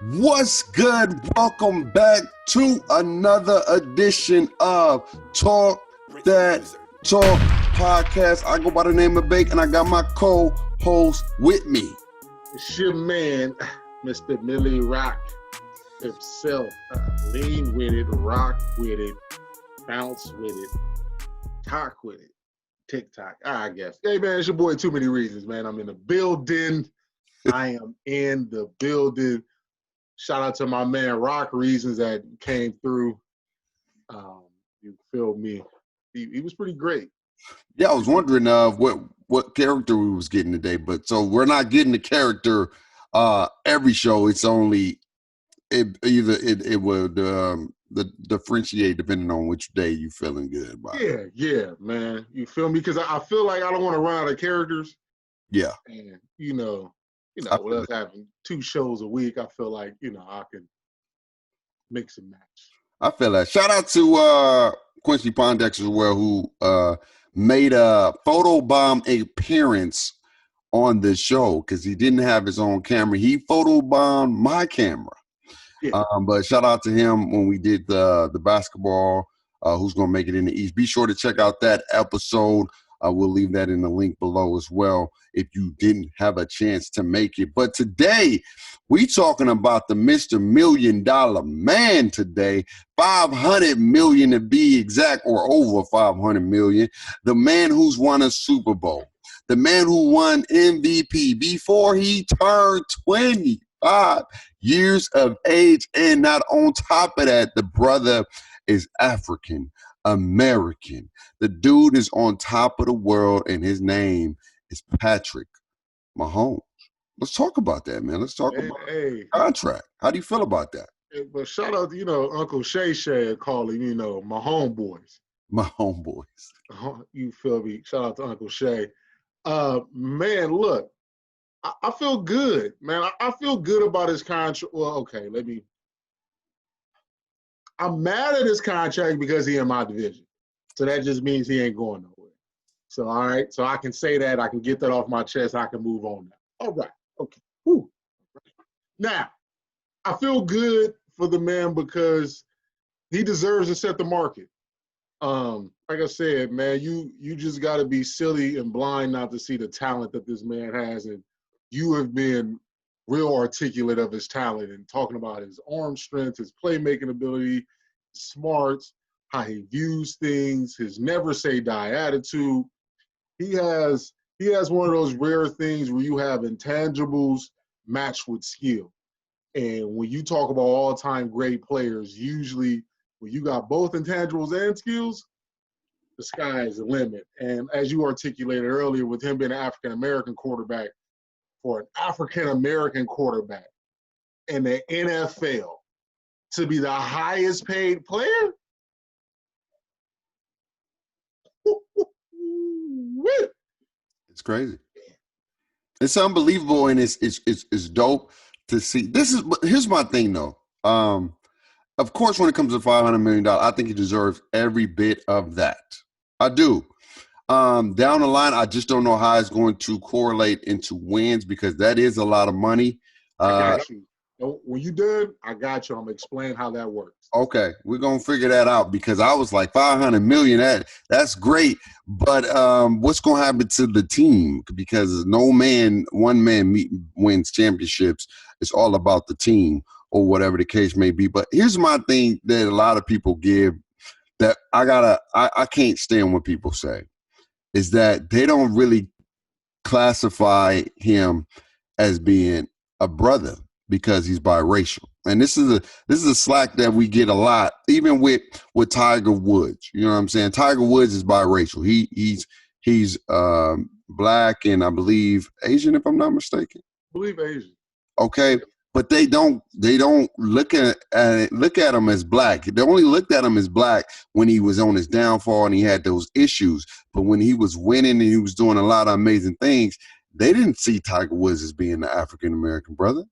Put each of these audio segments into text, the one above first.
What's good? Welcome back to another edition of Dat Talk Podcast. I go by the name of Bake, and I got my co-host with me. It's your man, Mr. Millie Rock himself. Lean with it, rock with it, bounce with it, talk with it, TikTok, I guess. Hey, man, it's your boy Too Many Reasons, man. I'm in the building. I am in the building. Shout out to my man Rock Reasons that came through. You feel me? He was pretty great. Yeah, I was wondering what character we was getting today, but so we're not getting the character every show. It's only it would differentiate depending on which day you feeling good about. Yeah, man. You feel me? Because I feel like I don't want to run out of characters. Yeah, and with us having 2 shows a week, I feel like, I can mix and match. I feel that. Shout out to Quincy Pondex as well, who made a photobomb appearance on the show because he didn't have his own camera. He photobombed my camera. Yeah. But shout out to him when we did the basketball, Who's Gonna Make It in the East. Be sure to check out that episode. We'll leave that in the link below as well if you didn't have a chance to make it. But today, we talking about the Mr. $1 Million Man today, 500 million to be exact, or over 500 million. The man who's won a Super Bowl, the man who won MVP before he turned 25 years of age. And not on top of that, the brother is African American. The dude is on top of the world, and his name is Patrick Mahomes. Let's talk about that, man. Let's talk about the contract. How do you feel about that? But shout out to, Uncle Shay call him, my homeboys. My homeboys. You feel me? Shout out to Uncle Shay. Man, look, I feel good, man. I feel good about his contract. Well, okay, I'm mad at his contract because he in my division. So that just means he ain't going nowhere. So, all right. So I can say that. I can get that off my chest. I can move on now. All right. Okay. Whew. Now, I feel good for the man because he deserves to set the market. Like I said, man, you just got to be silly and blind not to see the talent that this man has. And you have been real articulate of his talent and talking about his arm strength, his playmaking ability, his smarts, how he views things, his never say die attitude. He has one of those rare things where you have intangibles matched with skill. And when you talk about all-time great players, usually when you got both intangibles and skills, the sky is the limit. And as you articulated earlier, with him being an African-American quarterback, for an African-American quarterback in the NFL to be the highest paid player? It's crazy. It's unbelievable, and it's dope to see. Here's my thing though. Of course, when it comes to $500 million, I think he deserves every bit of that. I do. Down the line, I just don't know how it's going to correlate into wins because that is a lot of money. I got you. When you done, I got you. I'm going to explain how that works. Okay, we're going to figure that out because I was like, 500 million, that's great. But what's going to happen to the team? Because one man wins championships. It's all about the team or whatever the case may be. But here's my thing that a lot of people give that I can't stand when people say. Is that they don't really classify him as being a brother because he's biracial. And this is a slack that we get a lot, even with Tiger Woods. You know what I'm saying? Tiger Woods is biracial. He's black and I believe Asian, if I'm not mistaken. I believe Asian. Okay. But they don't look at him as black. They only looked at him as black when he was on his downfall and he had those issues. But when he was winning and he was doing a lot of amazing things, they didn't see Tiger Woods as being the African American brother.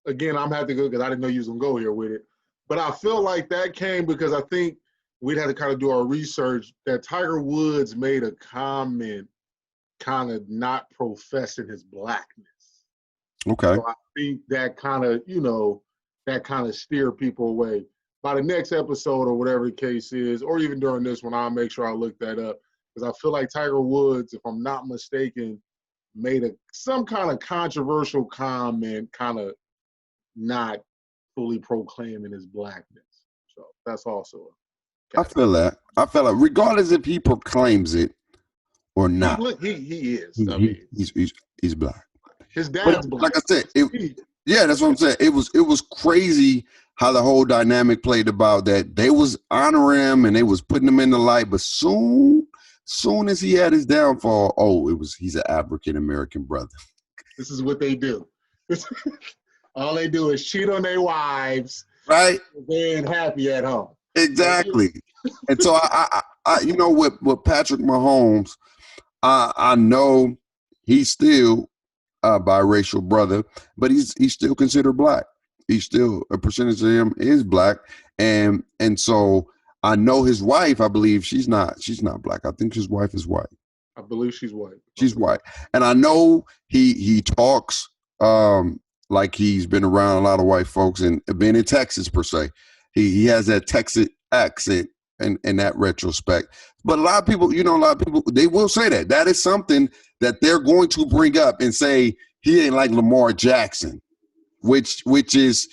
Again, I'm happy to go because I didn't know you was gonna go here with it. But I feel like that came because I think we'd had to kind of do our research that Tiger Woods made a comment kind of not professing his blackness. Okay. So I think that kind of steer people away. By the next episode or whatever the case is, or even during this one, I'll make sure I look that up because I feel like Tiger Woods, if I'm not mistaken, made some kind of controversial comment, kind of not fully proclaiming his blackness. So that's also a I feel that. Regardless if he proclaims it or not, he is. I he, mean, he's black. his But dad's black. like I said, yeah, that's what I'm saying. It was crazy how the whole dynamic played about that. They was honoring him and they was putting him in the light, but soon as he had his downfall, he's an African American brother. This is what they do. All they do is cheat on their wives. Right? They ain't happy at home. Exactly. And so I with Patrick Mahomes, I know he's still a biracial brother, but he's still considered black. He's still, a percentage of him is black, and so I know his wife. I believe she's not black. I think his wife is white. I believe she's white. She's white, and I know he talks like he's been around a lot of white folks and been in Texas per se. He has that Texas accent in that retrospect. But a lot of people, they will say that. That is something that they're going to bring up and say he ain't like Lamar Jackson, which is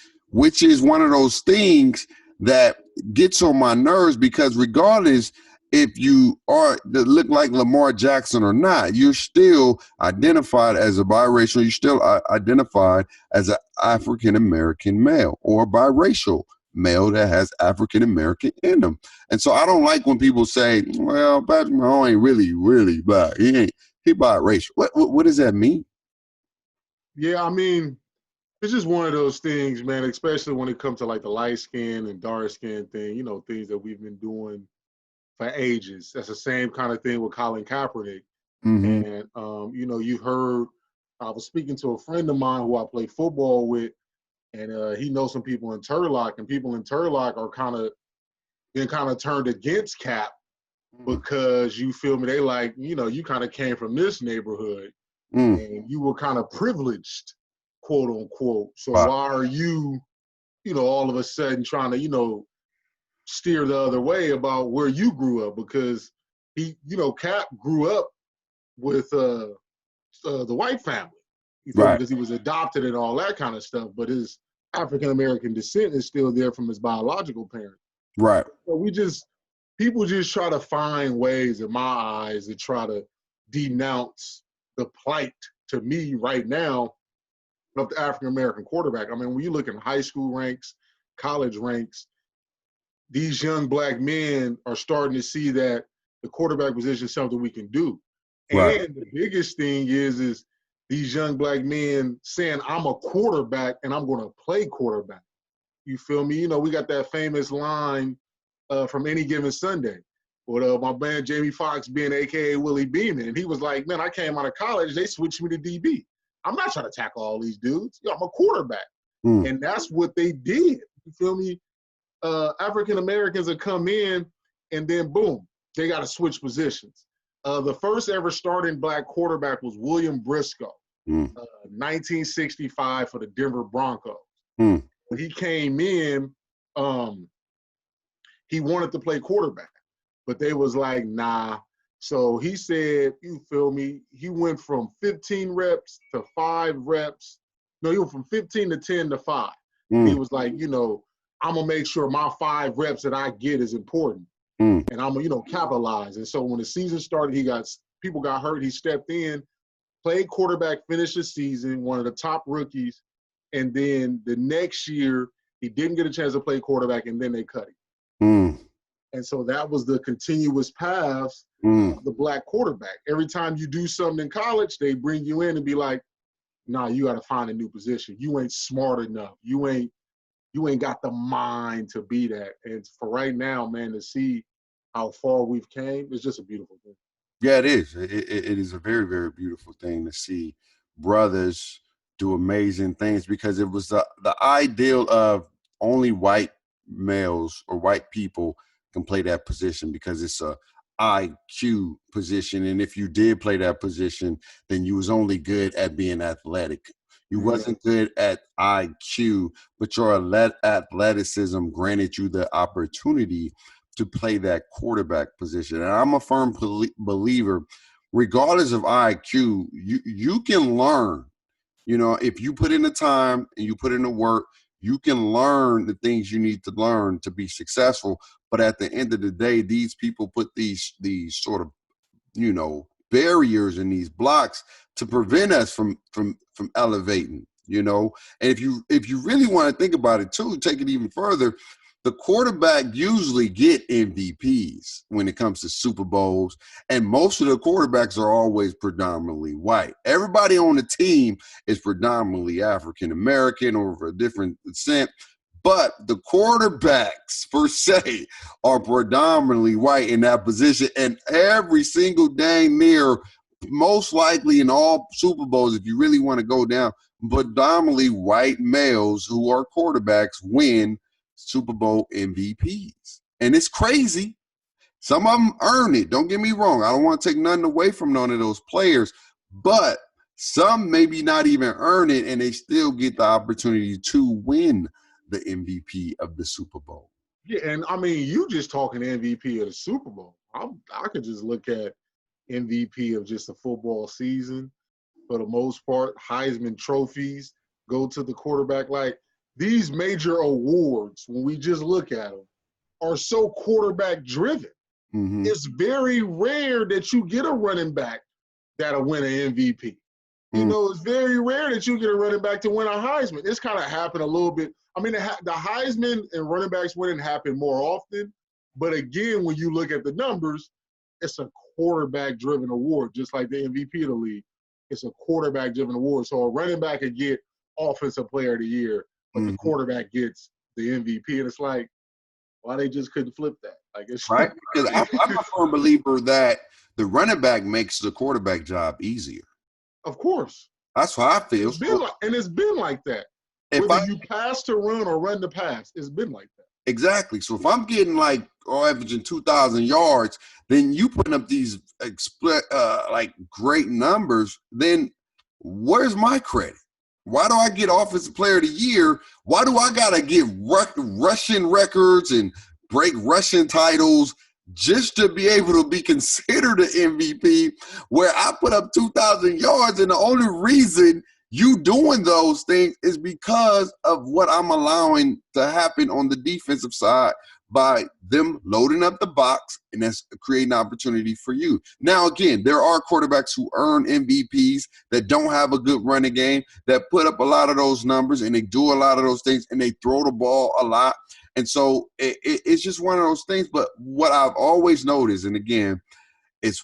one of those things that gets on my nerves because regardless if you are that look like Lamar Jackson or not, you're still identified as a biracial. You're still identified as an African American male or biracial male that has African American in them. And so I don't like when people say, "Well, Patrick Mahomes ain't really black. He biracial." What does that mean? Yeah, I mean, it's just one of those things, man. Especially when it comes to like the light skin and dark skin thing. Things that we've been doing for ages. That's the same kind of thing with Colin Kaepernick. Mm-hmm. And you heard. I was speaking to a friend of mine who I play football with. And he knows some people in Turlock, and people in Turlock are kind of turned against Cap because you feel me. They like, you kind of came from this neighborhood and you were kind of privileged, quote unquote. So why are you, all of a sudden trying to, steer the other way about where you grew up? Because Cap grew up with the white family. Right. Because he was adopted and all that kind of stuff, but his African-American descent is still there from his biological parents. Right. So people just try to find ways, in my eyes, to try to denounce the plight, to me right now, of the African-American quarterback. I mean, when you look in high school ranks, college ranks, these young black men are starting to see that the quarterback position is something we can do. Right. And the biggest thing is these young black men saying, I'm a quarterback and I'm going to play quarterback. You feel me? We got that famous line from Any Given Sunday with my man Jamie Foxx being AKA Willie Beeman. And he was like, man, I came out of college, they switched me to DB. I'm not trying to tackle all these dudes. I'm a quarterback. And that's what they did. You feel me? African Americans have come in and then boom, they got to switch positions. The first ever starting black quarterback was William Briscoe. 1965 for the Denver Broncos. When he came in, he wanted to play quarterback, but they was like, nah. So he said, you feel me? He went from 15 reps to 5 reps. No, he went from 15 to 10 to 5. He was like, I'm going to make sure my 5 reps that I get is important. And I'm going to, capitalize. And so when the season started, people got hurt. He stepped in, played quarterback, finished the season, one of the top rookies. And then the next year, he didn't get a chance to play quarterback, and then they cut him. And so that was the continuous path of the black quarterback. Every time you do something in college, they bring you in and be like, nah, you got to find a new position. You ain't smart enough. You ain't got the mind to be that. And for right now, man, to see how far we've came, it's just a beautiful thing. Yeah, it is. It is a very, very beautiful thing to see brothers do amazing things because it was the ideal of only white males or white people can play that position because it's a IQ position. And if you did play that position, then you was only good at being athletic. You wasn't good at IQ, but your athleticism granted you the opportunity to play that quarterback position. And I'm a firm believer, regardless of IQ, you can learn. You know, if you put in the time and you put in the work, you can learn the things you need to learn to be successful. But at the end of the day, these people put these sort of, you know, barriers and these blocks to prevent us from elevating, you know. And if you really want to think about it too, take it even further, the quarterback usually get MVPs when it comes to Super Bowls, and most of the quarterbacks are always predominantly white. Everybody on the team is predominantly African American or of a different descent, but the quarterbacks per se are predominantly white in that position, and every single dang near, most likely in all Super Bowls, if you really want to go down, predominantly white males who are quarterbacks win Super Bowl MVPs. And it's crazy. Some of them earn it. Don't get me wrong. I don't want to take nothing away from none of those players, but some maybe not even earn it, and they still get the opportunity to win the MVP of the Super Bowl. Yeah, and I mean, you just talking MVP of the Super Bowl. I could just look at MVP of just a football season. For the most part, Heisman trophies go to the quarterback. Like, these major awards, when we just look at them, are so quarterback driven. Mm-hmm. It's very rare that you get a running back that'll win an MVP. You know, it's very rare that you get a running back to win a Heisman. It's kind of happened a little bit. I mean, the Heisman and running backs winning happen more often. But again, when you look at the numbers, it's a quarterback-driven award, just like the MVP of the league. It's a quarterback-driven award. So a running back could get Offensive Player of the Year, but the quarterback gets the MVP. And it's like, why they just couldn't flip that? Like, it's right? Because I'm a firm believer that the running back makes the quarterback job easier. Of course. That's how I feel. It's been like that. Whether you pass to run or run to pass, it's been like that. Exactly. So if I'm getting like averaging 2,000 yards, then you putting up these like great numbers, then where's my credit? Why do I get Offensive Player of the Year? Why do I got to get rushing records and break rushing titles just to be able to be considered an MVP, where I put up 2,000 yards, and the only reason you doing those things is because of what I'm allowing to happen on the defensive side by them loading up the box, and that's creating opportunity for you. Now, again, there are quarterbacks who earn MVPs that don't have a good running game, that put up a lot of those numbers, and they do a lot of those things, and they throw the ball a lot. And so it's just one of those things. But what I've always noticed, and again, it's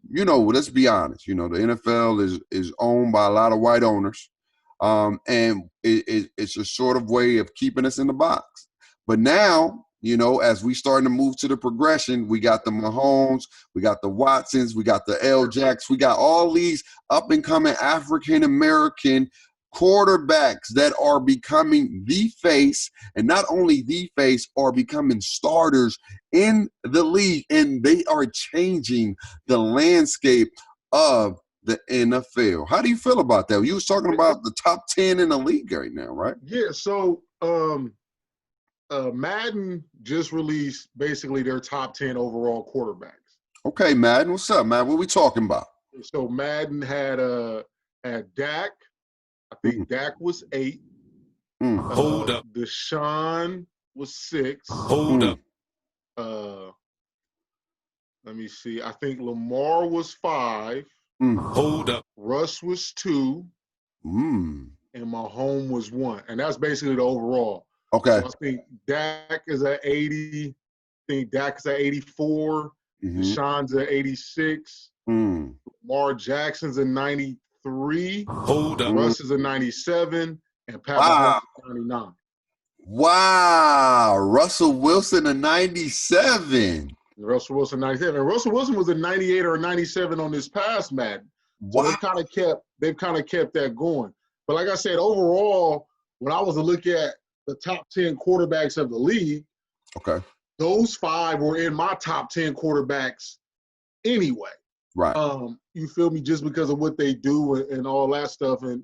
you know, let's be honest. You know, the NFL is owned by a lot of white owners, and it's a sort of way of keeping us in the box. But now, you know, as we starting to move to the progression, we got the Mahomes, we got the Watsons, we got the L-Jacks, we got all these up-and-coming African-American quarterbacks that are becoming the face, and not only the face, are becoming starters in the league, and they are changing the landscape of the NFL. How do you feel about that? You was talking about the top 10 in the league right now, right? Yeah, so Madden just released basically their top 10 overall quarterbacks. Okay, Madden, what's up, man? What we talking about? So Madden had Dak. I think Dak was 8. Hold up. Deshaun was 6. Hold up. Let me see. I think Lamar was 5. Hold up. Russ was 2. And Mahomes was 1. And that's basically the overall. Okay. So I think Dak is at 80. I think Dak is at 84. Deshaun's at 86. Lamar Jackson's at 93. Hold up. Russ is a 97, and Pat Mahomes is 99. Wow. Russell Wilson a 97. Russell Wilson 97. And Russell Wilson was a 98 or a 97 on this past Madden. So they've kind of kept that going. But like I said, overall, when I was to look at the top 10 quarterbacks of the league, okay, those 5 were in my top 10 quarterbacks anyway. Right. You feel me? Just because of what they do and all that stuff. And,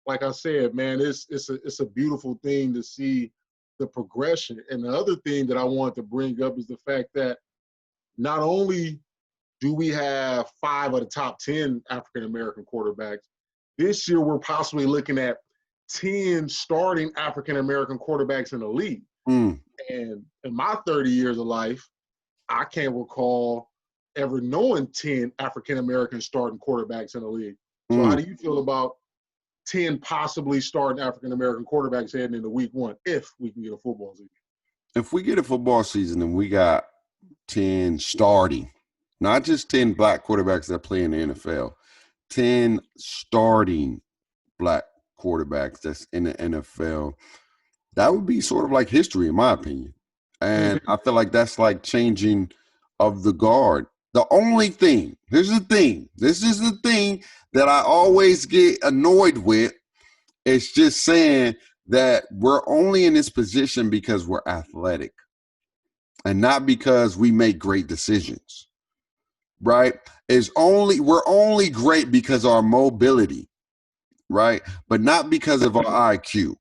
like I said, man, it's a beautiful thing to see the progression. And the other thing that I want to bring up is the fact that not only do we have 5 of the top 10 African-American quarterbacks, this year we're possibly looking at 10 starting African-American quarterbacks in the league. And in my 30 years of life, I can't recall ever knowing 10 African-American starting quarterbacks in the league. So how do you feel about 10 possibly starting African-American quarterbacks heading into week 1 if we can get a football season? If we get a football season and we got 10 starting, not just 10 black quarterbacks that play in the NFL, 10 starting black quarterbacks that's in the NFL, that would be sort of like history, in my opinion. And I feel like that's like changing of the guard. The only thing, this is the thing that I always get annoyed with, is just saying that we're only in this position because we're athletic and not because we make great decisions, right? We're only great because of our mobility, right? But not because of our IQ.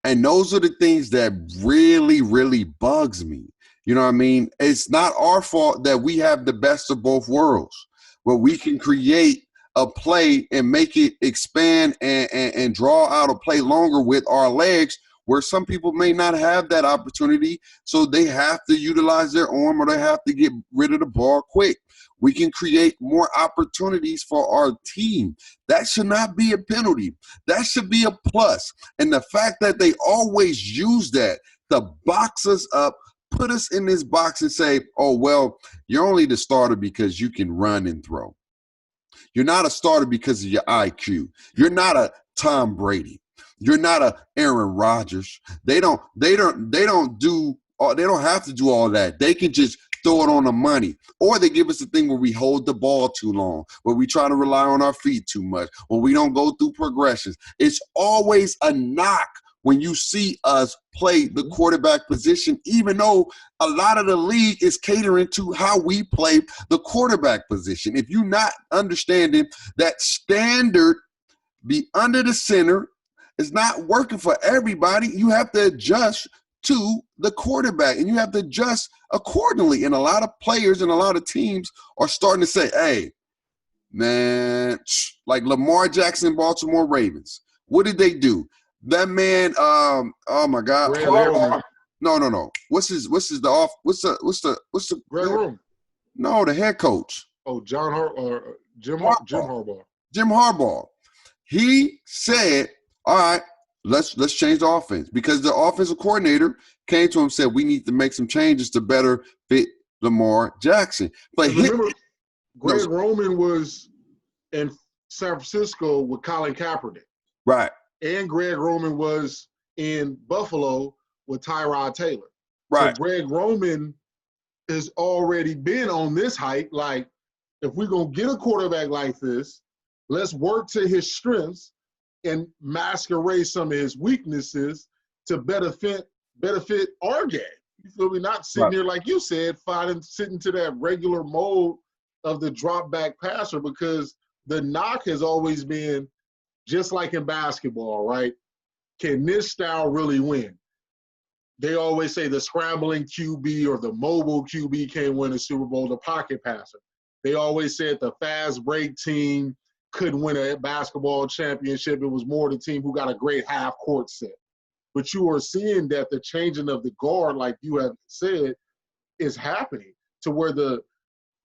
And those are the things that really, really bugs me. You know what I mean? It's not our fault that we have the best of both worlds, where we can create a play and make it expand and draw out a play longer with our legs, where some people may not have that opportunity. So they have to utilize their arm or they have to get rid of the ball quick. We can create more opportunities for our team. That should not be a penalty. That should be a plus. And the fact that they always use that to box us up, put us in this box and say, oh, well, you're only the starter because you can run and throw. You're not a starter because of your IQ. You're not a Tom Brady. You're not a Aaron Rodgers. They don't have to do all that. They can just throw it on the money. Or they give us the thing where we hold the ball too long, where we try to rely on our feet too much, or we don't go through progressions. It's always a knock when you see us play the quarterback position, even though a lot of the league is catering to how we play the quarterback position. If you're not understanding that standard, be under the center, is not working for everybody, you have to adjust to the quarterback, and you have to adjust accordingly. And a lot of players and a lot of teams are starting to say, hey, man, like Lamar Jackson, Baltimore Ravens. What did they do? That man, oh my God. No. What's the Greg Roman. No, the head coach. Oh, Jim Harbaugh. Jim Harbaugh. He said, all right, let's change the offense, because the offensive coordinator came to him and said, we need to make some changes to better fit Lamar Jackson. But remember, Greg Roman was in San Francisco with Colin Kaepernick. Right. And Greg Roman was in Buffalo with Tyrod Taylor. Right. So Greg Roman has already been on this hype. Like, if we're going to get a quarterback like this, let's work to his strengths and masquerade some of his weaknesses to better fit our game. You feel me? Not sitting here, like you said, sitting to that regular mode of the drop back passer, because the knock has always been, just like in basketball, right? Can this style really win? They always say the scrambling QB or the mobile QB can't win a Super Bowl, the pocket passer. They always said the fast break team couldn't win a basketball championship. It was more the team who got a great half court set. But you are seeing that the changing of the guard, like you have said, is happening to where the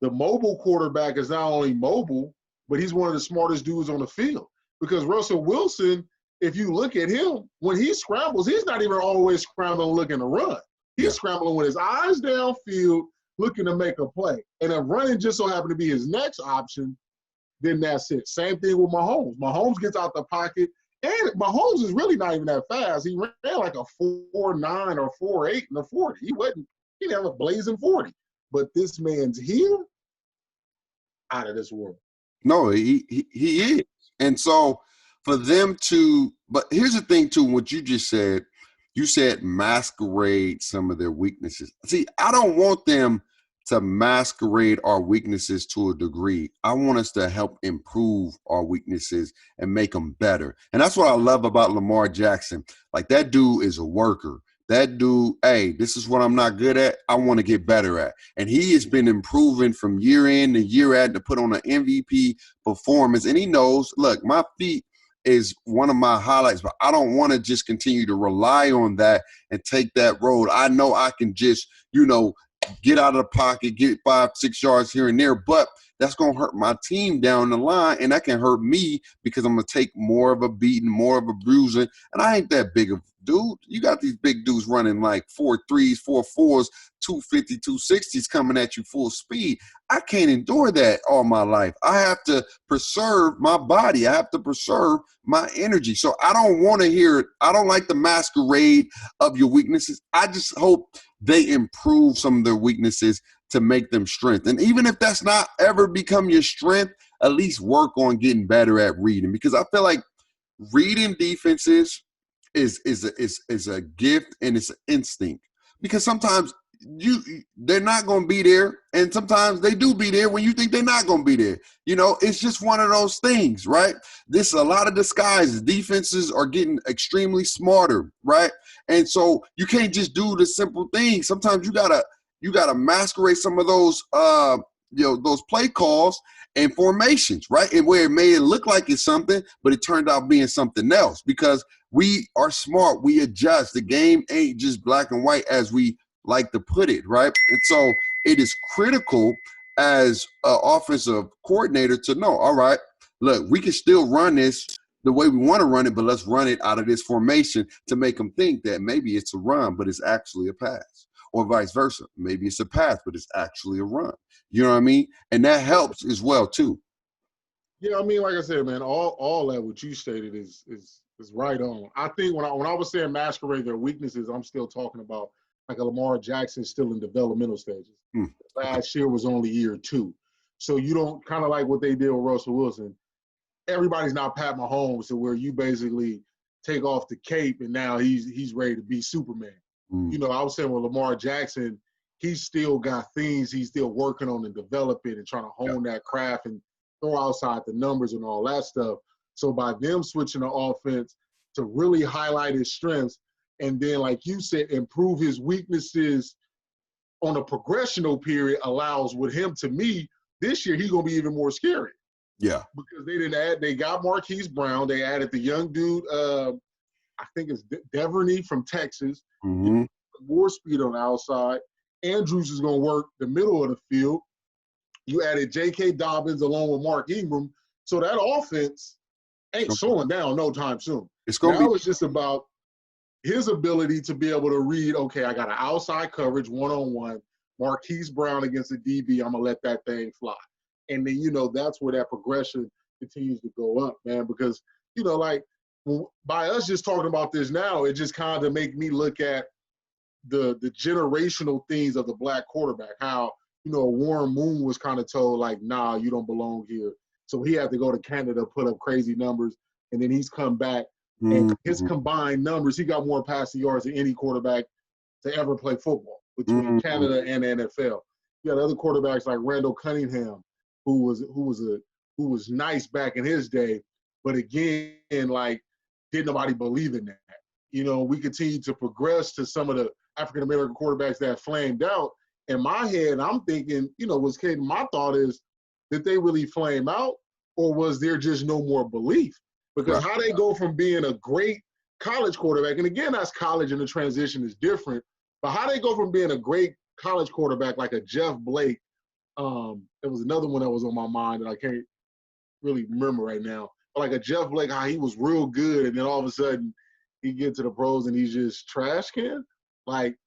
mobile quarterback is not only mobile, but he's one of the smartest dudes on the field. Because Russell Wilson, if you look at him, when he scrambles, he's not even always scrambling looking to run. He's scrambling with his eyes downfield, looking to make a play. And if running just so happened to be his next option, then that's it. Same thing with Mahomes. Mahomes gets out the pocket, and Mahomes is really not even that fast. He ran like a 4.9 or 4.8 in the 40. He didn't have a blazing 40. But this man's here, out of this world. No, he is. And so for them to – but here's the thing, too, what you just said. You said masquerade some of their weaknesses. See, I don't want them to masquerade our weaknesses to a degree. I want us to help improve our weaknesses and make them better. And that's what I love about Lamar Jackson. Like, that dude is a worker. That dude, hey, this is what I'm not good at. I want to get better at. And he has been improving from year in to year out to put on an MVP performance. And he knows, look, my feet is one of my highlights, but I don't want to just continue to rely on that and take that road. I know I can just, get out of the pocket, get 5-6 yards here and there, but that's going to hurt my team down the line, and that can hurt me because I'm going to take more of a beating, more of a bruising, and I ain't that big of a dude. You got these big dudes running like 4.3s, 4.4s, 250, 260s coming at you full speed. I can't endure that all my life. I have to preserve my body. I have to preserve my energy. So I don't want to hear it. I don't like the masquerade of your weaknesses. I just hope they improve some of their weaknesses to make them strength. And even if that's not ever become your strength, at least work on getting better at reading, because I feel like reading defenses is a gift and it's an instinct, because sometimes they're not going to be there, and sometimes they do be there when you think they're not going to be there. It's just one of those things, right? This is a lot of disguises. Defenses are getting extremely smarter, right? And so you can't just do the simple things. Sometimes you gotta masquerade some of those those play calls and formations, right? And where it may look like it's something, but it turned out being something else, because we are smart. We adjust. The game ain't just black and white as we like to put it, right? And so it is critical as an offensive coordinator to know, all right, look, we can still run this the way we want to run it, but let's run it out of this formation to make them think that maybe it's a run, but it's actually a pass, or vice versa. Maybe it's a pass, but it's actually a run. You know what I mean? And that helps as well too. Yeah, I mean, like I said, man, all that what you stated is right on. I think when I was saying masquerade their weaknesses, I'm still talking about like a Lamar Jackson still in developmental stages. Last year was only year 2. So you don't, kind of like what they did with Russell Wilson. Everybody's not Pat Mahomes, so where you basically take off the cape and now he's ready to be Superman. I was saying with Lamar Jackson, he's still got things he's still working on and developing and trying to hone that craft and throw outside the numbers and all that stuff. So by them switching the offense to really highlight his strengths, and then, like you said, improve his weaknesses on a progressional period, allows with him, to me, this year he's going to be even more scary. Yeah. Because they got Marquise Brown. They added the young dude, I think it's Deverney from Texas. Mm-hmm. More speed on the outside. Andrews is going to work the middle of the field. You added J.K. Dobbins along with Mark Ingram. So that offense ain't slowing down no time soon. It's just about his ability to be able to read, okay, I got an outside coverage one-on-one, Marquise Brown against the DB, I'm going to let that thing fly. And then, that's where that progression continues to go up, man, because, like, by us just talking about this now, it just kind of make me look at the generational things of the black quarterback, how, Warren Moon was kind of told, like, nah, you don't belong here. So he had to go to Canada, put up crazy numbers, and then he's come back. And his combined numbers, he got more passing yards than any quarterback to ever play football between Canada and the NFL. You got other quarterbacks like Randall Cunningham, who was nice back in his day, but again, like, didn't nobody believe in that. We continue to progress to some of the African American quarterbacks that flamed out. In my head, I'm thinking, my thought is, did they really flame out, or was there just no more belief? Because how they go from being a great college quarterback, and again, that's college and the transition is different, but how they go from being a great college quarterback like a Jeff Blake, there was another one that was on my mind that I can't really remember right now, but like a Jeff Blake, how he was real good, and then all of a sudden he gets to the pros and he's just trash can. Like,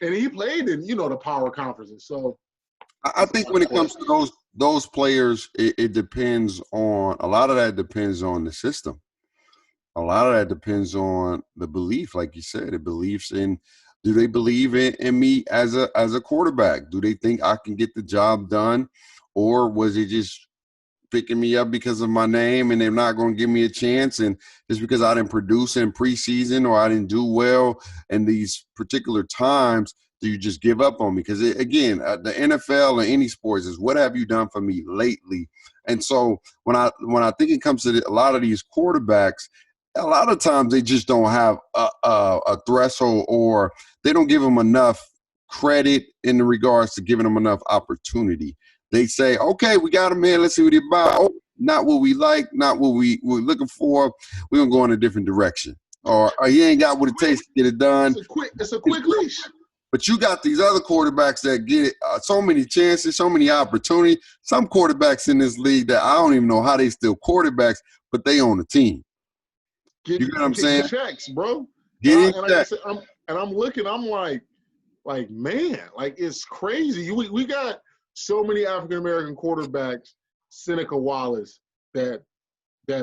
and he played in, the power conferences. So I think when it comes to those players, it depends on, a lot of that depends on the system. A lot of that depends on the belief, like you said. It beliefs in, do they believe in me as a quarterback? Do they think I can get the job done? Or was it just picking me up because of my name and they're not going to give me a chance? And just because I didn't produce in preseason or I didn't do well in these particular times, do you just give up on me? Because again, the NFL or any sports is what have you done for me lately? And so when I think it comes to a lot of these quarterbacks, a lot of times they just don't have a threshold, or they don't give them enough credit in regards to giving them enough opportunity. They say, okay, we got him here. Let's see what he's about. Oh, not what we like, not what we're looking for. We're going to go in a different direction. Or he ain't got what it takes to get it done. It's a quick leash. But you got these other quarterbacks that get so many chances, so many opportunities. Some quarterbacks in this league that I don't even know how they still quarterbacks, but they on the team. You know what I'm saying? Checks, bro. Get and like I'm looking, I'm like, man, like it's crazy. We got so many African American quarterbacks. Seneca Wallace that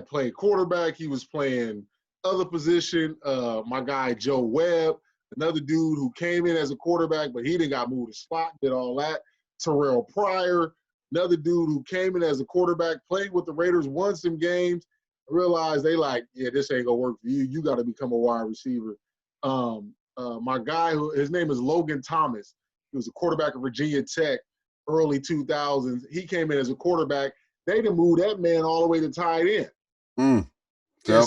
played quarterback. He was playing other position. My guy Joe Webb, another dude who came in as a quarterback, but he didn't got moved to slot, did all that. Terrell Pryor, another dude who came in as a quarterback, played with the Raiders, won some games, realized they like, yeah, this ain't gonna work for you. You got to become a wide receiver. My guy, his name is Logan Thomas. He was a quarterback at Virginia Tech, early 2000s. He came in as a quarterback. They done moved that man all the way to tight end. Yep.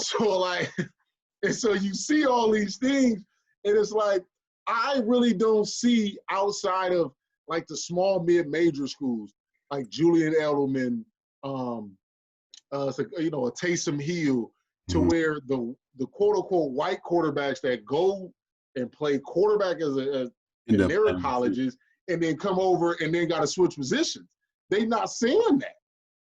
And so you see all these things, and it's like, I really don't see outside of like the small mid-major schools, like Julian Edelman, a Taysom Hill, to where the quote-unquote white quarterbacks that go and play quarterback in their colleges and then come over and then got to switch positions. They not seeing that.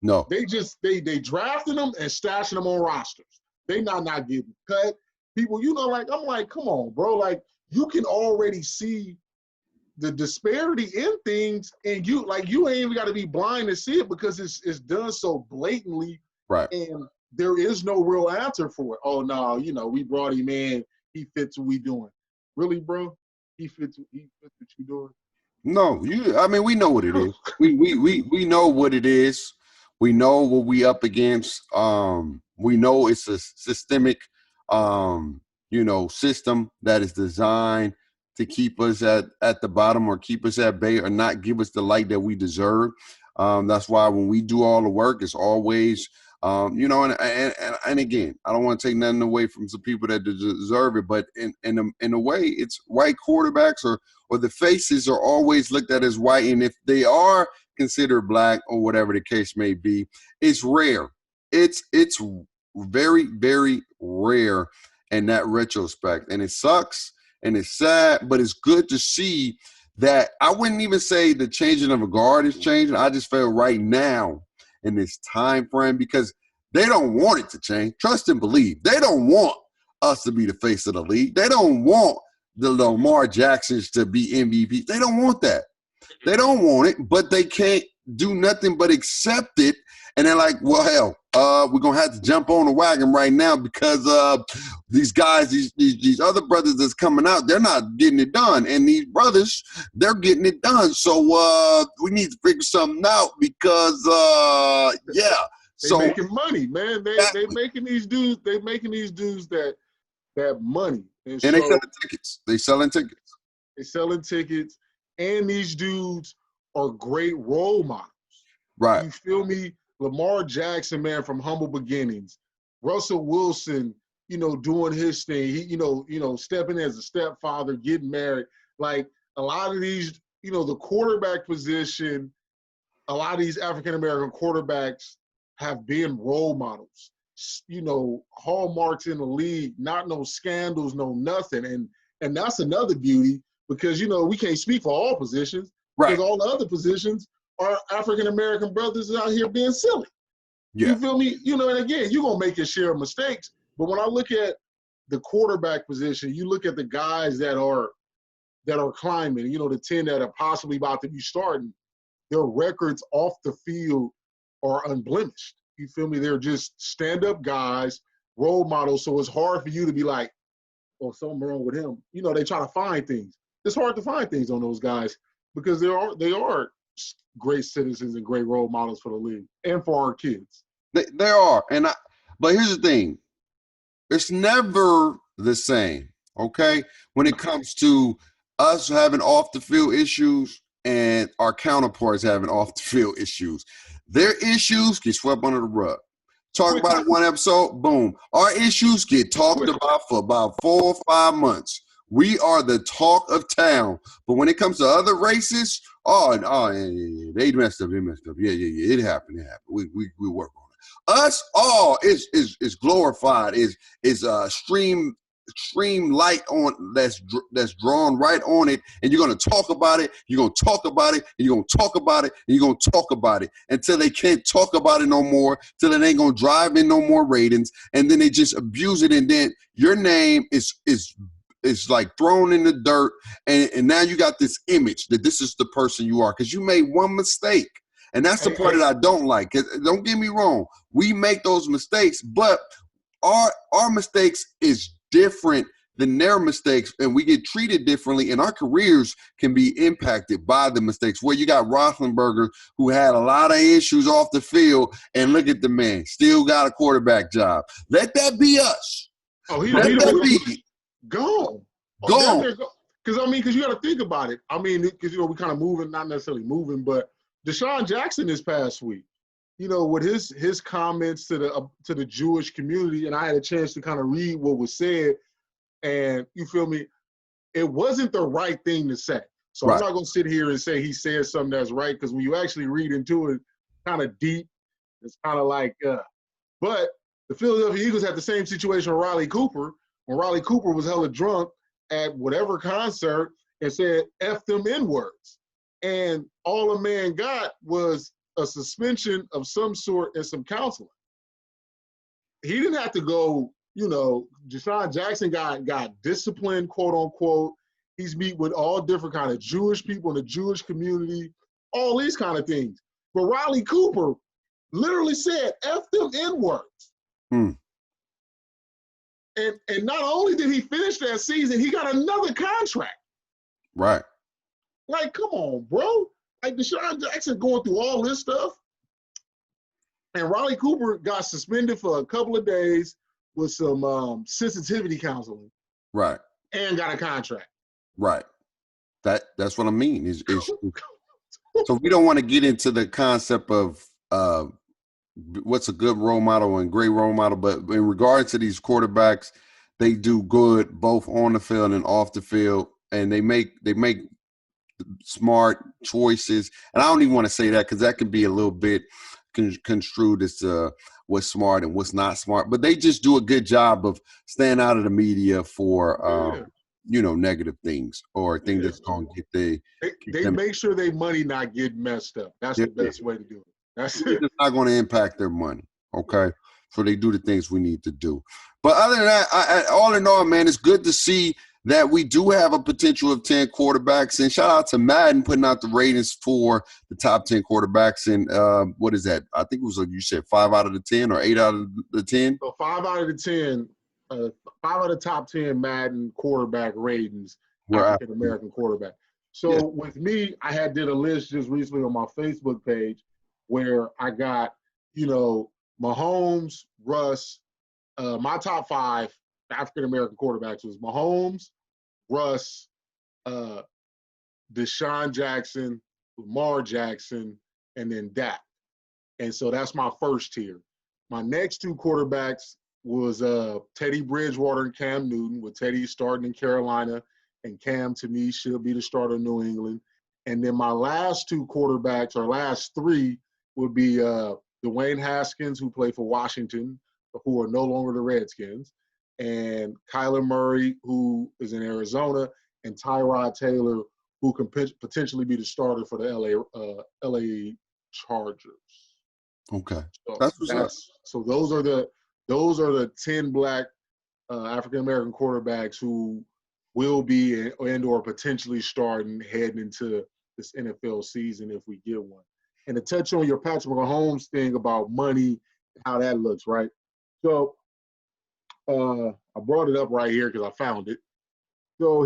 No. They just they drafting them and stashing them on rosters. They not getting cut. People, I'm like, come on, bro. Like, you can already see the disparity in things, and you ain't even got to be blind to see it because it's done so blatantly. Right. And there is no real answer for it. Oh no, we brought him in. He fits what we doing. Really, bro? He fits what you doing? No, we know what it is. We know what it is. We know what we up against. We know it's a systemic, system that is designed to keep us at the bottom or keep us at bay or not give us the light that we deserve. That's why when we do all the work, it's always, and again, I don't want to take nothing away from some people that deserve it, but in a way, it's white quarterbacks or the faces are always looked at as white, and if they are considered black or whatever the case may be, it's rare. It's very, very rare in that retrospect, and it sucks and it's sad, but it's good to see that. I wouldn't even say the changing of a guard is changing. I just feel right now in this time frame, because they don't want it to change. Trust and believe. They don't want us to be the face of the league. They don't want the Lamar Jacksons to be MVP. They don't want that. They don't want it, but they can't do nothing but accept it. And they're like, well, hell, we're going to have to jump on the wagon right now because these guys, these other brothers that's coming out, they're not getting it done. And these brothers, they're getting it done. So we need to figure something out because, They're making money, man. They making these dudes that money. And they selling tickets. They selling tickets. And these dudes are great role models. Right. You feel me? Lamar Jackson, man, from humble beginnings. Russell Wilson, doing his thing. He, stepping as a stepfather, getting married. Like a lot of these, the quarterback position, a lot of these African-American quarterbacks have been role models. Hallmarks in the league, not no scandals, no nothing. And that's another beauty because, we can't speak for all positions. Right. Because all the other positions are African-American brothers out here being silly. Yeah. You feel me? And again, you're going to make your share of mistakes. But when I look at the quarterback position, you look at the guys that are climbing, the 10 that are possibly about to be starting, their records off the field are unblemished. You feel me? They're just stand-up guys, role models. So it's hard for you to be like, oh, something wrong with him. They try to find things. It's hard to find things on those guys because they are great citizens and great role models for the league and for our kids. They are. But here's the thing. It's never the same, okay? When it comes to us having off the field issues and our counterparts having off the field issues. Their issues get swept under the rug. Talk about it one episode, boom. Our issues get talked about for about 4 or 5 months. We are the talk of town. But when it comes to other races, they messed up. Yeah. It happened. We work on it. Us, is glorified. Is extreme light on that's drawn right on it, and you're gonna talk about it. You're gonna talk about it, and you're gonna talk about it, and you're gonna talk about it until they can't talk about it no more. Till it ain't gonna drive in no more ratings, and then they just abuse it, and then your name is like thrown in the dirt, and now you got this image that this is the person you are because you made one mistake. And that's the part that I don't like. Don't get me wrong. We make those mistakes, but our mistakes is different than their mistakes, and we get treated differently, and our careers can be impacted by the mistakes. Where you got Roethlisberger, who had a lot of issues off the field, and look at the man, still got a quarterback job. Let that be us. Let that be. Go. Because you got to think about it. I mean, because, we kind of moving, not necessarily moving, but Deshaun Jackson this past week, with his comments to the Jewish community, and I had a chance to kind of read what was said, and you feel me, it wasn't the right thing to say. So right. I'm not going to sit here and say he said something that's right, because when you actually read into it, kind of deep, it's kind of like, but the Philadelphia Eagles had the same situation with Riley Cooper, when Riley Cooper was hella drunk at whatever concert and said F them N-words. And all a man got was a suspension of some sort and some counseling. He didn't have to go, Deshaun Jackson got disciplined, quote unquote. He's meet with all different kind of Jewish people in the Jewish community, all these kind of things. But Riley Cooper literally said F them N-words. And not only did he finish that season, he got another contract. Right. Like, come on, bro. Like, Deshaun Jackson going through all this stuff. And Riley Cooper got suspended for a couple of days with some sensitivity counseling. Right. And got a contract. Right. That's what I mean. So we don't want to get into the concept of what's a good role model and great role model, but in regards to these quarterbacks, they do good both on the field and off the field, and they make smart choices. And I don't even want to say that because that can be a little bit construed as what's smart and what's not smart, but they just do a good job of staying out of the media for negative things or things that's going to get they make sure their money not get messed up. That's the best way to do it. That's it. It's not going to impact their money, okay? So they do the things we need to do. But other than that, all in all, man, it's good to see that we do have a potential of 10 quarterbacks. And shout out to Madden putting out the ratings for the top 10 quarterbacks. And what is that? I think it was, you said 5 out of the 10 or 8 out of the 10? So 5 out of the 10, 5 out of the top 10 Madden quarterback ratings, African-American quarterback. So with me, I did a list just recently on my Facebook page where I got, Mahomes, Russ, my top 5 African-American quarterbacks was Mahomes, Russ, Deshaun Jackson, Lamar Jackson, and then Dak. And so that's my first tier. My next 2 quarterbacks was Teddy Bridgewater and Cam Newton, with Teddy starting in Carolina, and Cam, to me, should be the starter in New England. And then my last 2 quarterbacks, or last 3, would be Dwayne Haskins, who played for Washington, who are no longer the Redskins, and Kyler Murray, who is in Arizona, and Tyrod Taylor, who can potentially be the starter for the LA Chargers. Okay, so those are the 10 black African American quarterbacks who will be and or potentially starting heading into this NFL season if we get one. And to touch on your Patrick Mahomes thing about money, how that looks, right? So I brought it up right here because I found it. So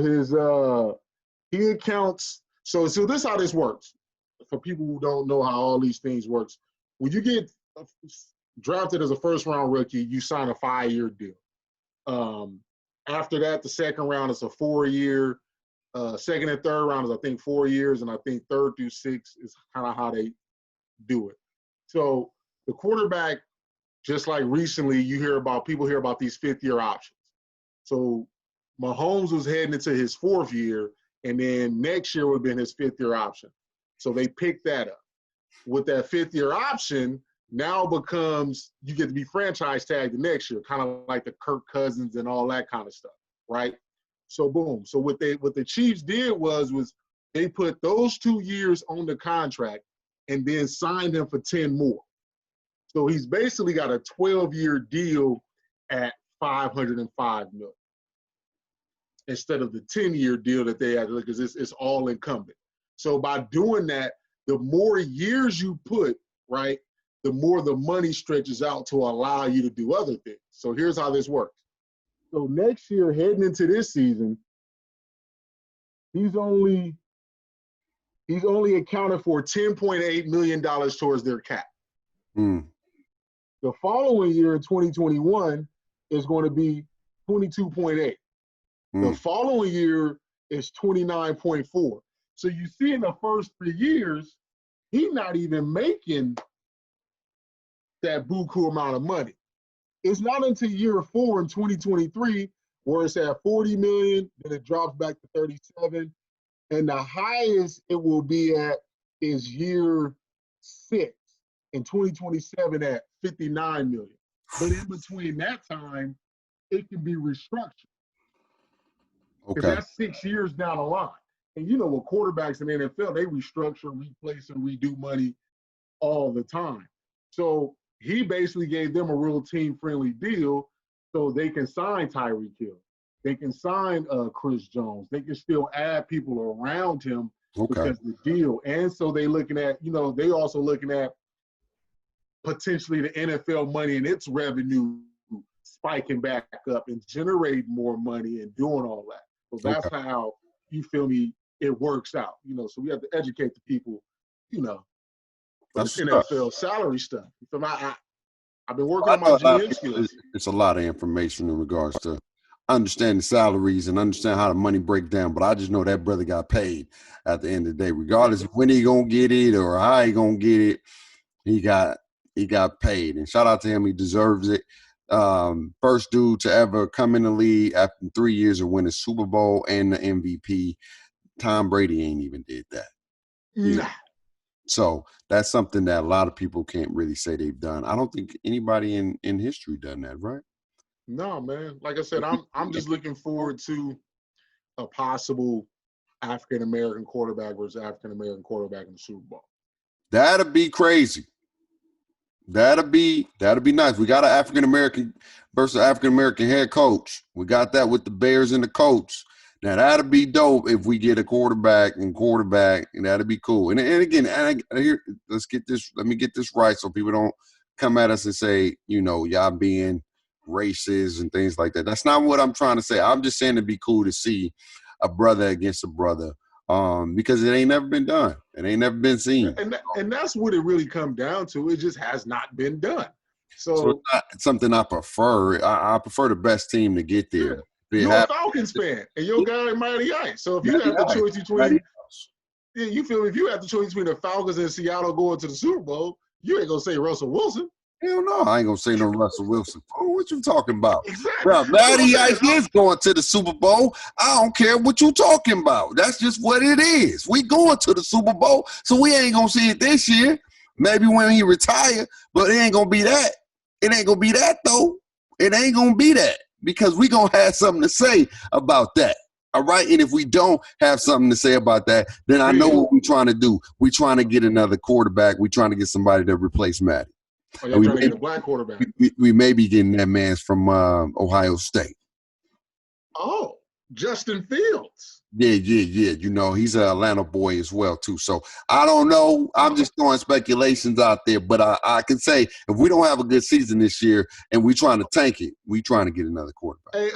he accounts. So this is how this works. For people who don't know how all these things works, when you get drafted as a first-round rookie, you sign a 5-year deal. After that, the second round is a 4-year. Second and third round is, I think, 4 years, and I think third through 6 is kind of how they do it. So the quarterback, just like recently, people hear about these fifth-year options. So Mahomes was heading into his fourth year, and then next year would have been his fifth-year option. So they picked that up. With that fifth-year option, now becomes you get to be franchise tagged the next year, kind of like the Kirk Cousins and all that kind of stuff, right? So boom. So what the Chiefs did was they put those 2 years on the contract and then signed him for 10 more. So he's basically got a 12-year deal at $505 million instead of the 10-year deal that they had, because it's all incumbent. So by doing that, the more years you put, right, the more the money stretches out to allow you to do other things. So here's how this works. So next year, heading into this season, he's only accounted for $10.8 million towards their cap. The following year in 2021 is going to be 22.8. The following year is 29.4. So you see in the first 3 years, he's not even making that buku amount of money. It's not until year 4 in 2023 where it's at 40 million, then it drops back to 37. And the highest it will be at is year 6 in 2027 at 59 million. But in between that time, it can be restructured. Because that's 6 years down the line. And you know, with quarterbacks in the NFL, they restructure, replace, and redo money all the time. So he basically gave them a real team-friendly deal so they can sign Tyreek Hill. They can sign Chris Jones. They can still add people around him because of the deal. And so they looking at, they also looking at potentially the NFL money and its revenue spiking back up and generating more money and doing all that. So that's how, you feel me, it works out. So we have to educate the people, that's NFL salary stuff. So I've been working on my GM skills. It's a lot of information in regards to understanding salaries and understand how the money break down. But I just know that brother got paid at the end of the day, regardless of when he gonna get it or how he gonna get it. He got paid, and shout out to him. He deserves it. First dude to ever come in the league after 3 years of winning Super Bowl and the MVP. Tom Brady ain't even did that. Nah. So that's something that a lot of people can't really say they've done. I don't think anybody in history done that, right? No, man. Like I said, I'm just looking forward to a possible African American quarterback versus African American quarterback in the Super Bowl. That'd be crazy. That'd be nice. We got an African American versus African American head coach. We got that with the Bears and the Colts. Now that'd be dope if we get a quarterback, and that'd be cool. And again, here, let me get this right so people don't come at us and say, y'all being racist and things like that. That's not what I'm trying to say. I'm just saying it'd be cool to see a brother against a brother. Because it ain't never been done. It ain't never been seen. And that's what it really comes down to. It just has not been done. So it's not something I prefer. I prefer the best team to get there. Yeah. You're a Falcons fan, and you're a guy in Miami Ice. So if you have the choice between, you feel if you have the choice between the Falcons and Seattle going to the Super Bowl, you ain't gonna say Russell Wilson. Hell no, I ain't gonna say no Russell Wilson. Oh, what you talking about? Exactly. Bro, Matty Ice is going to the Super Bowl. I don't care what you talking about. That's just what it is. We going to the Super Bowl, so we ain't gonna see it this year. Maybe when he retire, but it ain't gonna be that. It ain't gonna be that though. It ain't gonna be that because we gonna have something to say about that. All right, and if we don't have something to say about that, then I know what we're trying to do. We're trying to get another quarterback. We're trying to get somebody to replace Matty. Oh, you're trying to get a black quarterback. We may be getting that man's from Ohio State. Oh, Justin Fields. Yeah. He's an Atlanta boy as well, too. So I don't know. I'm just throwing speculations out there. But I can say if we don't have a good season this year and we're trying to tank it, we're trying to get another quarterback. Hey,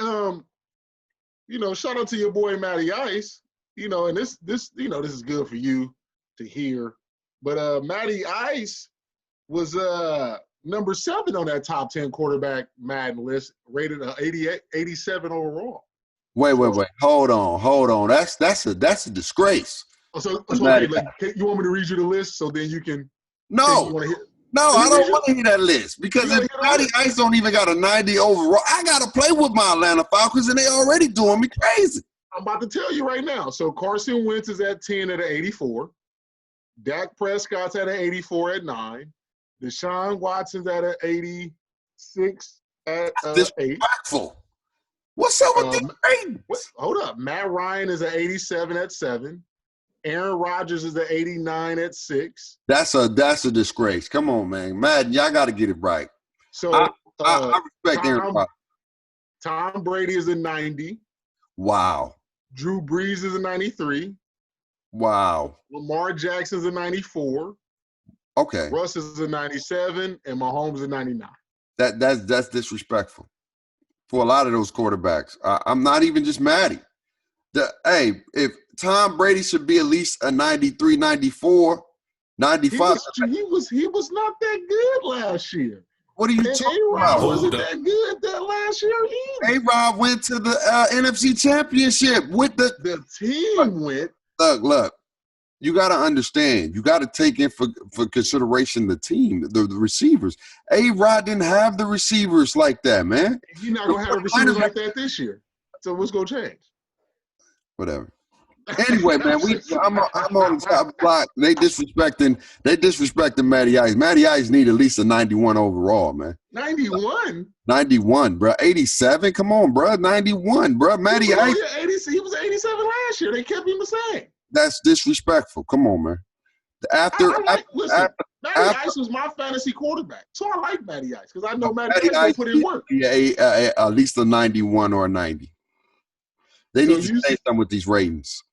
shout out to your boy Matty Ice. And this is good for you to hear. But Matty Ice was number 7 on that top 10 quarterback Madden list, rated 87 overall. Wait. Hold on. That's a disgrace. So okay, you want me to read you the list so then you can? No, I don't want to hear that list because if Matty Ice don't even got a 90 overall, I got to play with my Atlanta Falcons and they already doing me crazy. I'm about to tell you right now. So Carson Wentz is at 10 at an 84. Dak Prescott's at an 84 at 9. Deshaun Watson's at an 86 at 8. What's up with these ratings? Hold up. Matt Ryan is at 87 at 7. Aaron Rodgers is at 89 at 6. That's a disgrace. Come on, man. Madden, y'all got to get it right. So I respect Aaron Rodgers. Tom Brady is a 90. Wow. Drew Brees is a 93. Wow. Lamar Jackson's a 94. Okay. Russ is a 97, and Mahomes is a 99. That's disrespectful for a lot of those quarterbacks. I'm not even just Matty. If Tom Brady should be at least a 93, 94, 95. He was not that good last year. What are you talking about? Wasn't that good that last year either. A-Rod went to the NFC Championship with the team went. Look. You got to understand. You got to take in for consideration the team, the receivers. A-Rod didn't have the receivers like that, man. You're not going to have a receiver like that this year. So what's going to change? Whatever. Anyway, man, I'm on the top block. They disrespecting Matty Ice. Matty Ice need at least a 91 overall, man. 91? 91, bro. 87? Come on, bro. 91, bro. Matty Ice. He was 87 last year. They kept him the same. That's disrespectful. Come on, man. Matty Ice was my fantasy quarterback. So I like Matty Ice because I know Matty Ice will put in work. Yeah, at least a 91 or a 90. They need to say something with these ratings.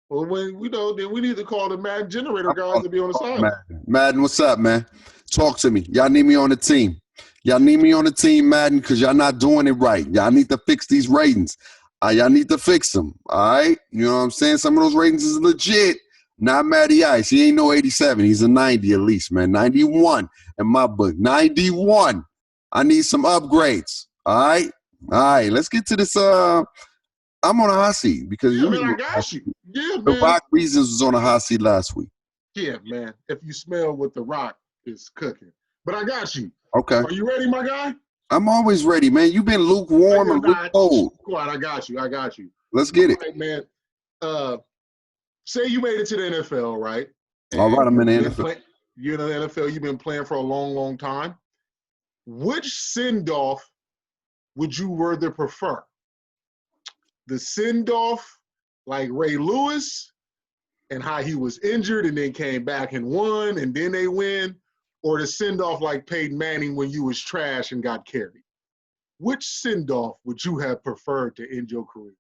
Well, then we need to call the Madden generator guys to be on the side. Madden, what's up, man? Talk to me. Y'all need me on the team. Madden, because y'all not doing it right. Y'all need to fix these ratings. Y'all need to fix them, all right? You know what I'm saying? Some of those ratings is legit. Not Matty Ice. He ain't no 87. He's a 90 at least, man. 91 in my book. 91. I need some upgrades, all right? All right, let's get to this. I'm on a hot seat because I got you. Yeah, man. The Rock Reasons was on a hot seat last week. Yeah, man. If you smell what The Rock is cooking. But I got you. Okay. Are you ready, my guy? I'm always ready, man. You've been lukewarm and cold. Squad, I got you. Let's get it. Right, man. Say you made it to the NFL, right? All right, I'm in the NFL. You're in the NFL. You've been playing for a long, long time. Which send-off would you rather prefer? The send-off like Ray Lewis and how he was injured and then came back and won and then they win, or the send-off like Peyton Manning when you was trash and got carried? Which send-off would you have preferred to end your career?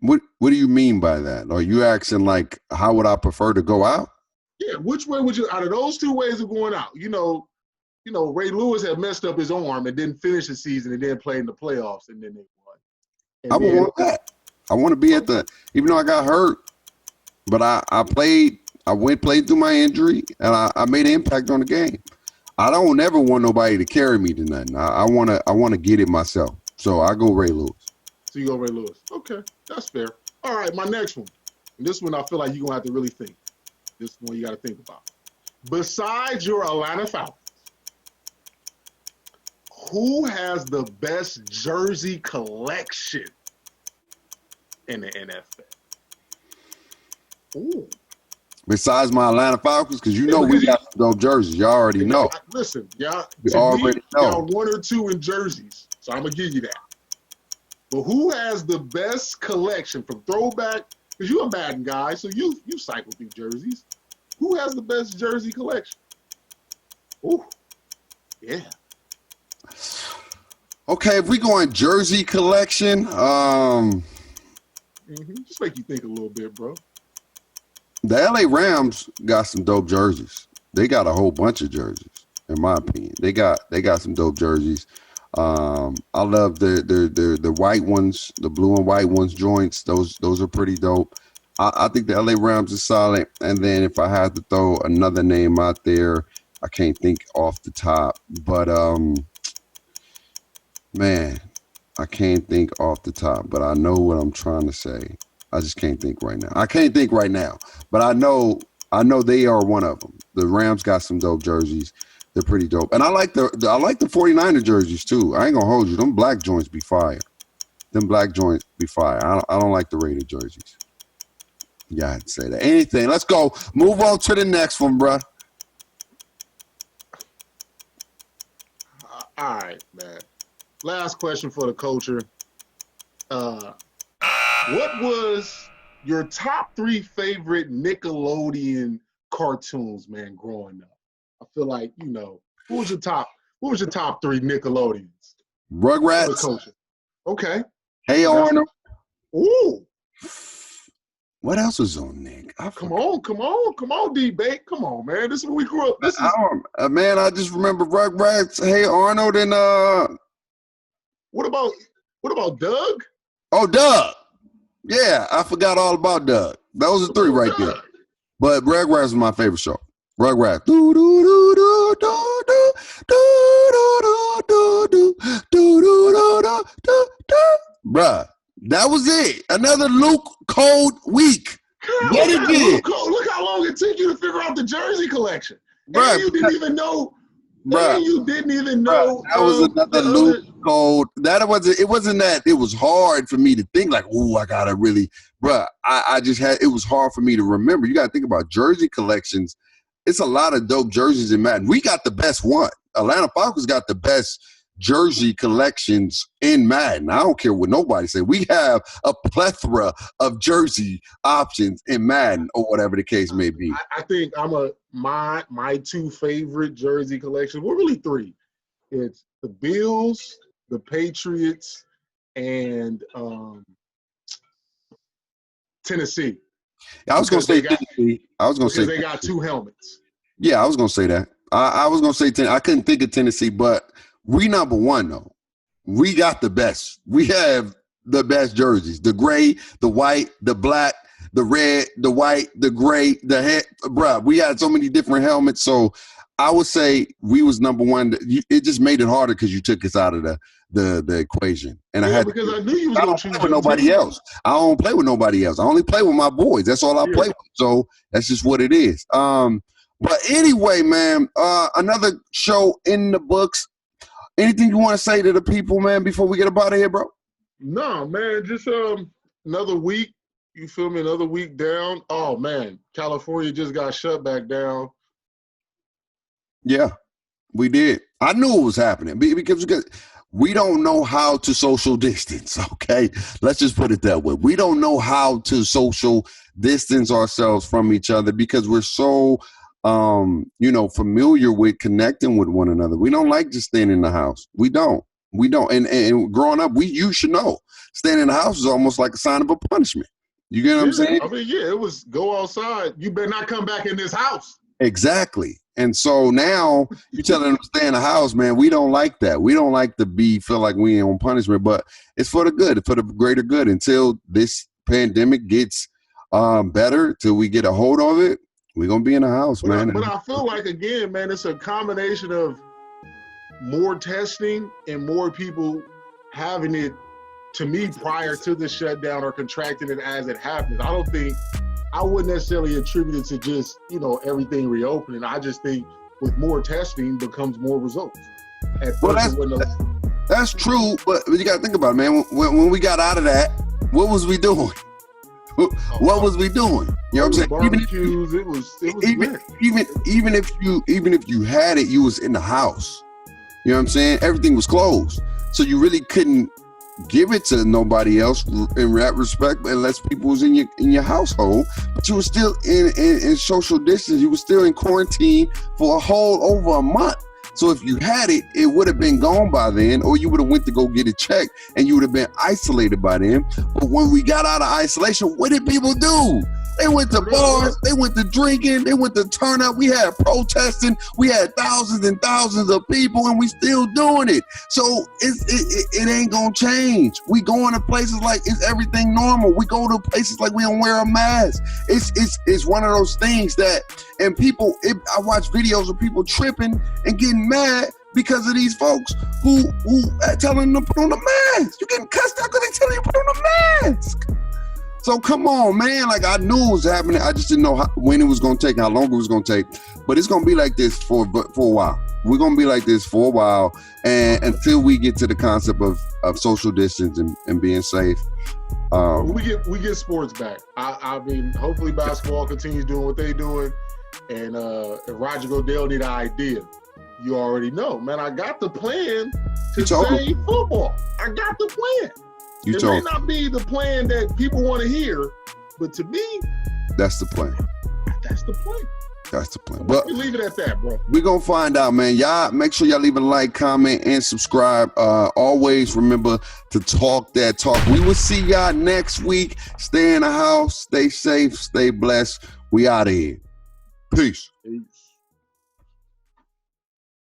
What do you mean by that? Are you asking like how would I prefer to go out? Yeah, which way would you, out of those two ways of going out? You know, Ray Lewis had messed up his arm and didn't finish the season and then played in the playoffs and then they won. I would want that. I want to be at even though I got hurt, but I played through my injury and I made an impact on the game. I don't ever want nobody to carry me to nothing. I want to get it myself. So I go Ray Lewis. So you go Ray Lewis. Okay, that's fair. All right, my next one. And this one I feel like you're going to have to really think. This one you got to think about. Besides your Atlanta Falcons, who has the best jersey collection in the NFL? Ooh. Besides my Atlanta Falcons, because we got those jerseys. Y'all already know. Listen, y'all already know. Y'all 1 or 2 in jerseys, so I'm going to give you that. But who has the best collection from throwback? Because you're a Madden guy, so you cycle through jerseys. Who has the best jersey collection? Ooh, yeah. Okay, if we go in jersey collection, just make you think a little bit, bro. The LA Rams got some dope jerseys. They got a whole bunch of jerseys, in my opinion. They got some dope jerseys. I love the white ones, the blue and white ones joints. Those are pretty dope. I think the LA Rams is solid. And then if I had to throw another name out there, I can't think off the top. But man, I can't think off the top, but I know what I'm trying to say. I just can't think right now. I can't think right now, but I know they are one of them. The Rams got some dope jerseys. They're pretty dope. And I like the 49er jerseys too. I ain't gonna hold you. Them black joints be fire. I don't like the Raider jerseys. Yeah, I'd say that. Anything. Let's go. Move on to the next one, bruh. All right, man. Last question for the culture. What was your top 3 favorite Nickelodeon cartoons, man, growing up? I feel like, who was your top 3 Nickelodeons? Rugrats. Okay. Hey Arnold. Ooh. What else was on Nick? Come on, D-Bake. Come on, man. This is where we grew up. Man, I just remember Rugrats, Hey Arnold, and What about Doug? Oh, Doug. Yeah, I forgot all about Doug. Those are 3 right there. But Rugrats was my favorite show. Rugrats. Do do do do do do do do do do do do do do. Bruh, that was it. Another Luke Code week. Yet again. Look how long it took you to figure out the jersey collection. Bruh, and you didn't even know. Bruh, that was another Luke Code. It wasn't that it was hard for me to think like, oh, I gotta really, bruh. It was hard for me to remember. You gotta think about jersey collections. It's a lot of dope jerseys in Madden. We got the best one. Atlanta Falcons got the best jersey collections in Madden. I don't care what nobody say. We have a plethora of jersey options in Madden or whatever the case may be. I think my 2 favorite jersey collections, well, really 3. It's the Bills, the Patriots, and Tennessee. I was going to say Tennessee. They got 2 helmets. Yeah, I was going to say that. I was going to say Tennessee. I couldn't think of Tennessee, but we number 1, though. We got the best. We have the best jerseys. The gray, the white, the black, the red, the white, the gray, the head. Bruh, we had so many different helmets. So I would say we was number 1. It just made it harder because you took us out of the equation. And I knew you was going to choose with nobody else. I don't play with nobody else. I only play with my boys. That's all I play with. So that's just what it is. But anyway, man, another show in the books. Anything you want to say to the people, man, before we get up out of here, bro? No, man, just another week. You feel me? Another week down. Oh, man, California just got shut back down. Yeah, we did. I knew it was happening because we don't know how to social distance, okay? Let's just put it that way. We don't know how to social distance ourselves from each other because we're so familiar with connecting with one another. We don't like just staying in the house. We don't. And growing up, you should know, staying in the house is almost like a sign of a punishment. You get what I'm saying? I mean, yeah, it was go outside. You better not come back in this house. Exactly. And so now you're telling them to stay in the house, man. We don't like that. We don't like to feel like we ain't on punishment, but it's for the good, for the greater good until this pandemic gets better, till we get a hold of it. We're going to be in the house, man. But I feel like, again, man, it's a combination of more testing and more people having it, to me, prior to the shutdown or contracting it as it happens. I wouldn't necessarily attribute it to just, everything reopening. I just think with more testing becomes more results. That's true, but you got to think about it, man. When we got out of that, what was we doing? What was we doing? You know what I'm saying? Barbecues, even if you had it, you was in the house. You know what I'm saying? Everything was closed, so you really couldn't give it to nobody else in that respect, unless people was in your household. But you were still in social distance. You were still in quarantine for over a month. So if you had it, it would have been gone by then, or you would have went to go get it checked and you would have been isolated by then. But when we got out of isolation, what did people do? They went to bars, they went to drinking, they went to turn up. We had protesting, we had thousands and thousands of people, and we still doing it. So it ain't gonna change. We going to places like it's everything normal. We go to places like we don't wear a mask. It's one of those things that, and people, I watch videos of people tripping and getting mad because of these folks who telling them to put on the mask. You getting cussed out because they telling you to put on the mask. So come on, man. Like, I knew it was happening. I just didn't know when it was going to take, how long it was going to take. But it's going to be like this for a while. We're going to be like this for a while, and until we get to the concept of social distance and being safe. We get sports back. I mean, hopefully basketball continues doing what they're doing. And if Roger Goodell need an idea, you already know. Man, I got the plan to save football. I got the plan. It may not be the plan that people want to hear, but to me, that's the plan. That's the plan. That's the plan. But leave it at that, bro. We're going to find out, man. Y'all, make sure y'all leave a like, comment, and subscribe. Always remember to talk that talk. We will see y'all next week. Stay in the house. Stay safe. Stay blessed. We out of here. Peace. Peace.